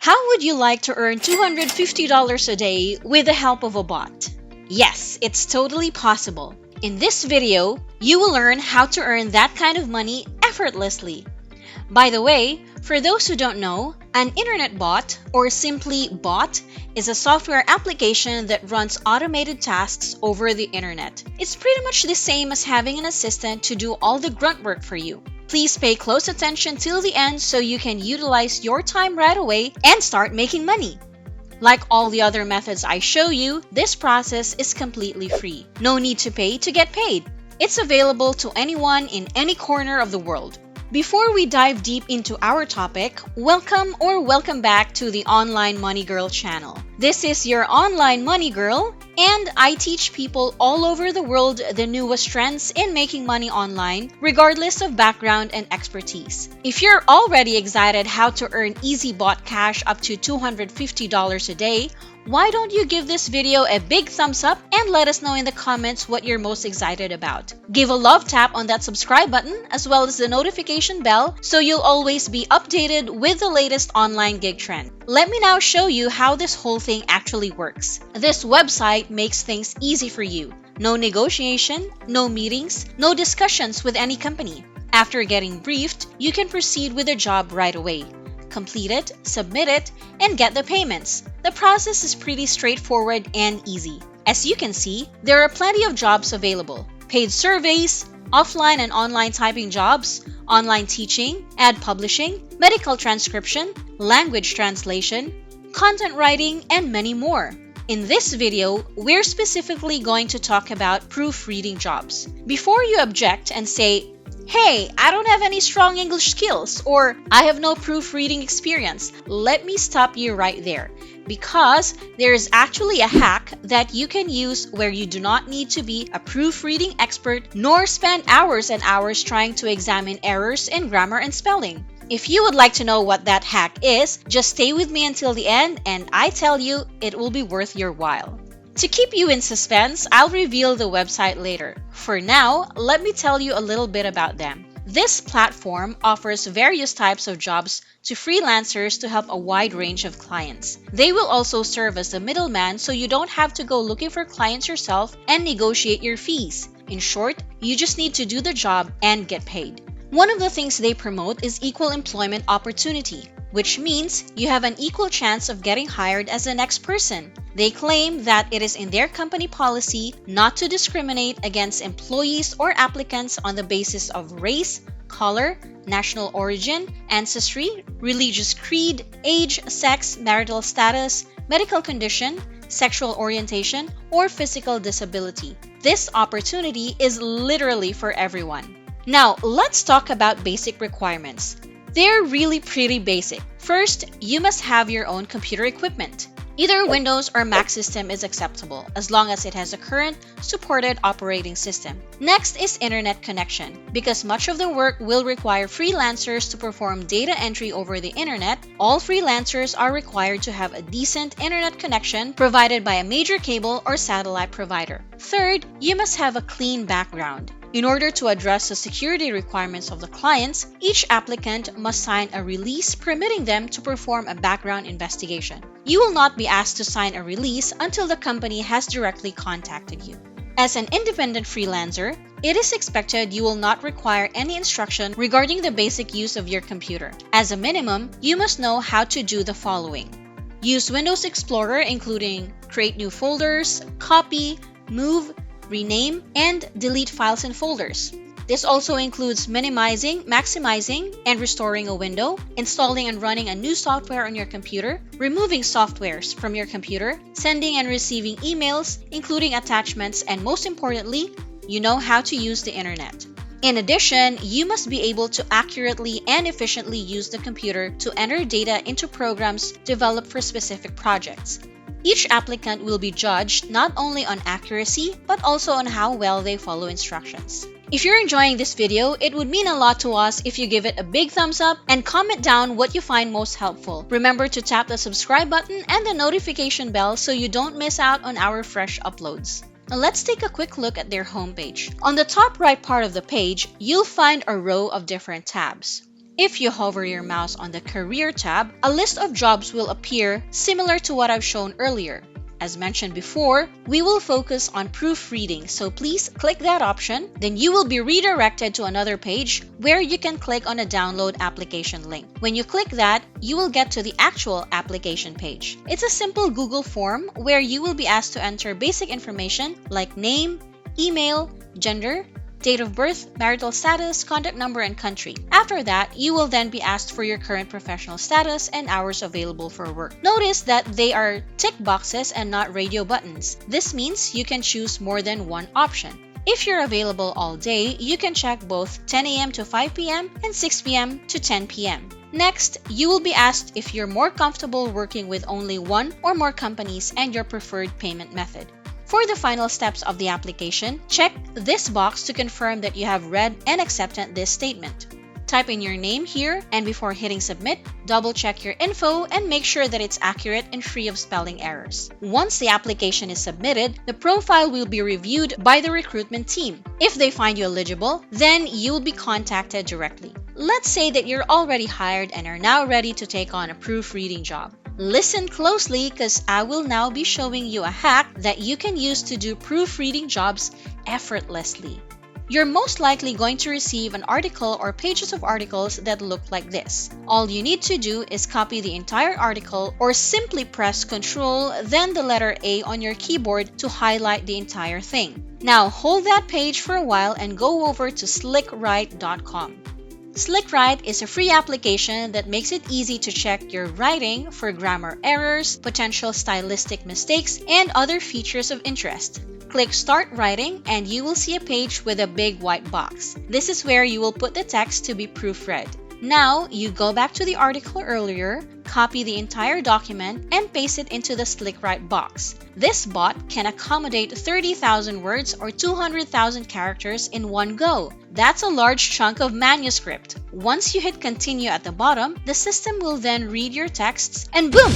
How would you like to earn $250 a day with the help of a bot? Yes, it's totally possible. In this video, you will learn how to earn that kind of money effortlessly. By the way, for those who don't know, an internet bot, or simply bot, is a software application that runs automated tasks over the internet. It's pretty much the same as having an assistant to do all the grunt work for you. Please pay close attention till the end so you can utilize your time right away and start making money. Like all the other methods I show you, this process is completely free. No need to pay to get paid. It's available to anyone in any corner of the world. Before we dive deep into our topic, welcome back to the Online Money Girl channel. This is your Online Money Girl, and I teach people all over the world the newest trends in making money online, regardless of background and expertise. If you're already excited how to earn easy bot cash up to $250 a day, why don't you give this video a big thumbs up and let us know in the comments what you're most excited about. Give a love tap on that subscribe button as well as the notification bell so you'll always be updated with the latest online gig trend. Let me now show you how this whole thing actually works. This website makes things easy for you. No negotiation, no meetings, no discussions with any company. After getting briefed, you can proceed with the job right away. Complete it, submit it, and get the payments. The process is pretty straightforward and easy. As you can see, there are plenty of jobs available. Paid surveys, offline and online typing jobs, online teaching, ad publishing, medical transcription, language translation, content writing, and many more. In this video, we're specifically going to talk about proofreading jobs. Before you object and say, "Hey, I don't have any strong English skills," or "I have no proofreading experience," let me stop you right there. Because there is actually a hack that you can use where you do not need to be a proofreading expert nor spend hours and hours trying to examine errors in grammar and spelling. If you would like to know what that hack is, just stay with me until the end and I tell you it will be worth your while. To keep you in suspense, I'll reveal the website later. For now, let me tell you a little bit about them. This platform offers various types of jobs to freelancers to help a wide range of clients. They will also serve as the middleman so you don't have to go looking for clients yourself and negotiate your fees. In short, you just need to do the job and get paid. One of the things they promote is equal employment opportunity, which means you have an equal chance of getting hired as the next person. They claim that it is in their company policy not to discriminate against employees or applicants on the basis of race, color, national origin, ancestry, religious creed, age, sex, marital status, medical condition, sexual orientation, or physical disability. This opportunity is literally for everyone. Now, let's talk about basic requirements. They're really pretty basic. First, you must have your own computer equipment. Either Windows or Mac system is acceptable as long as it has a current supported operating system. Next is internet connection. Because much of the work will require freelancers to perform data entry over the internet, all freelancers are required to have a decent internet connection provided by a major cable or satellite provider. Third, you must have a clean background. In order to address the security requirements of the clients, each applicant must sign a release permitting them to perform a background investigation. You will not be asked to sign a release until the company has directly contacted you. As an independent freelancer, it is expected you will not require any instruction regarding the basic use of your computer. As a minimum, you must know how to do the following. Use Windows Explorer, including create new folders, copy, move, rename, and delete files and folders. This also includes minimizing, maximizing, and restoring a window, installing and running a new software on your computer, removing softwares from your computer, sending and receiving emails, including attachments, and most importantly, you know how to use the internet. In addition, you must be able to accurately and efficiently use the computer to enter data into programs developed for specific projects. Each applicant will be judged not only on accuracy, but also on how well they follow instructions. If you're enjoying this video, it would mean a lot to us if you give it a big thumbs up and comment down what you find most helpful. Remember to tap the subscribe button and the notification bell so you don't miss out on our fresh uploads. Now let's take a quick look at their homepage. On the top right part of the page, you'll find a row of different tabs. If you hover your mouse on the Career tab, a list of jobs will appear similar to what I've shown earlier. As mentioned before, we will focus on proofreading, so please click that option. Then you will be redirected to another page where you can click on a download application link. When you click that, you will get to the actual application page. It's a simple Google form where you will be asked to enter basic information like name, email, gender, date of birth, marital status, contact number, and country. After that, you will then be asked for your current professional status and hours available for work. Notice that they are tick boxes and not radio buttons. This means you can choose more than one option. If you're available all day, you can check both 10 a.m. to 5 p.m. and 6 p.m. to 10 p.m. Next, you will be asked if you're more comfortable working with only one or more companies and your preferred payment method. For the final steps of the application, check this box to confirm that you have read and accepted this statement. Type in your name here, and before hitting submit, double-check your info and make sure that it's accurate and free of spelling errors. Once the application is submitted, the profile will be reviewed by the recruitment team. If they find you eligible, then you will be contacted directly. Let's say that you're already hired and are now ready to take on a proofreading job. Listen closely because I will now be showing you a hack that you can use to do proofreading jobs effortlessly. You're most likely going to receive an article or pages of articles that look like this. All you need to do is copy the entire article or simply press Ctrl, then the letter A on your keyboard to highlight the entire thing. Now hold that page for a while and go over to slickwrite.com. SlickWrite is a free application that makes it easy to check your writing for grammar errors, potential stylistic mistakes, and other features of interest. Click Start Writing and you will see a page with a big white box. This is where you will put the text to be proofread. Now, you go back to the article earlier, copy the entire document, and paste it into the SlickWrite box. This bot can accommodate 30,000 words or 200,000 characters in one go. That's a large chunk of manuscript. Once you hit continue at the bottom, the system will then read your texts and boom!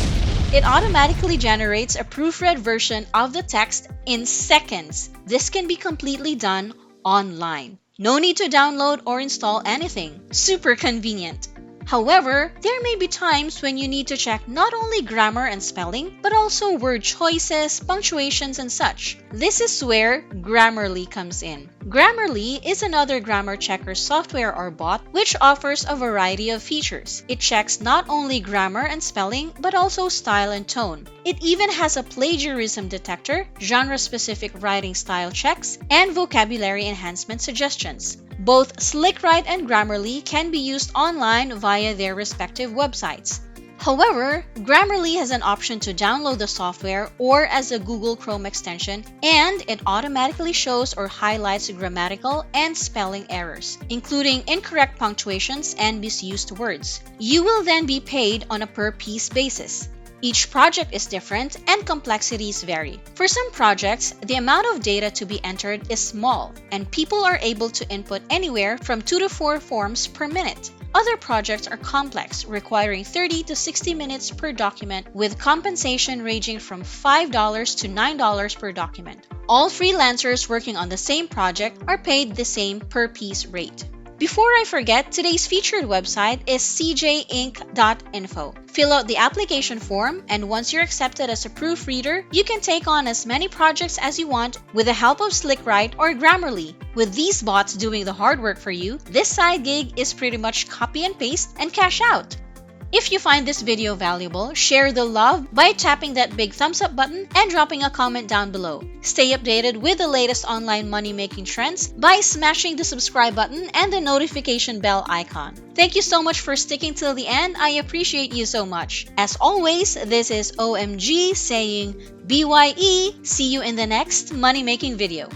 It automatically generates a proofread version of the text in seconds. This can be completely done online. No need to download or install anything. Super convenient. However, there may be times when you need to check not only grammar and spelling, but also word choices, punctuations, and such. This is where Grammarly comes in. Grammarly is another grammar checker software or bot which offers a variety of features. It checks not only grammar and spelling, but also style and tone. It even has a plagiarism detector, genre-specific writing style checks, and vocabulary enhancement suggestions. Both SlickWrite and Grammarly can be used online via their respective websites. However, Grammarly has an option to download the software or as a Google Chrome extension, and it automatically shows or highlights grammatical and spelling errors, including incorrect punctuations and misused words. You will then be paid on a per-piece basis. Each project is different and complexities vary. For some projects, the amount of data to be entered is small, and people are able to input anywhere from 2 to 4 forms per minute. Other projects are complex, requiring 30 to 60 minutes per document, with compensation ranging from $5 to $9 per document. All freelancers working on the same project are paid the same per-piece rate. Before I forget, today's featured website is cjinc.info. Fill out the application form, and once you're accepted as a proofreader, you can take on as many projects as you want with the help of SlickWrite or Grammarly. With these bots doing the hard work for you, this side gig is pretty much copy and paste and cash out. If you find this video valuable, share the love by tapping that big thumbs up button and dropping a comment down below. Stay updated with the latest online money-making trends by smashing the subscribe button and the notification bell icon. Thank you so much for sticking till the end. I appreciate you so much. As always, this is OMG saying BYE. See you in the next money-making video.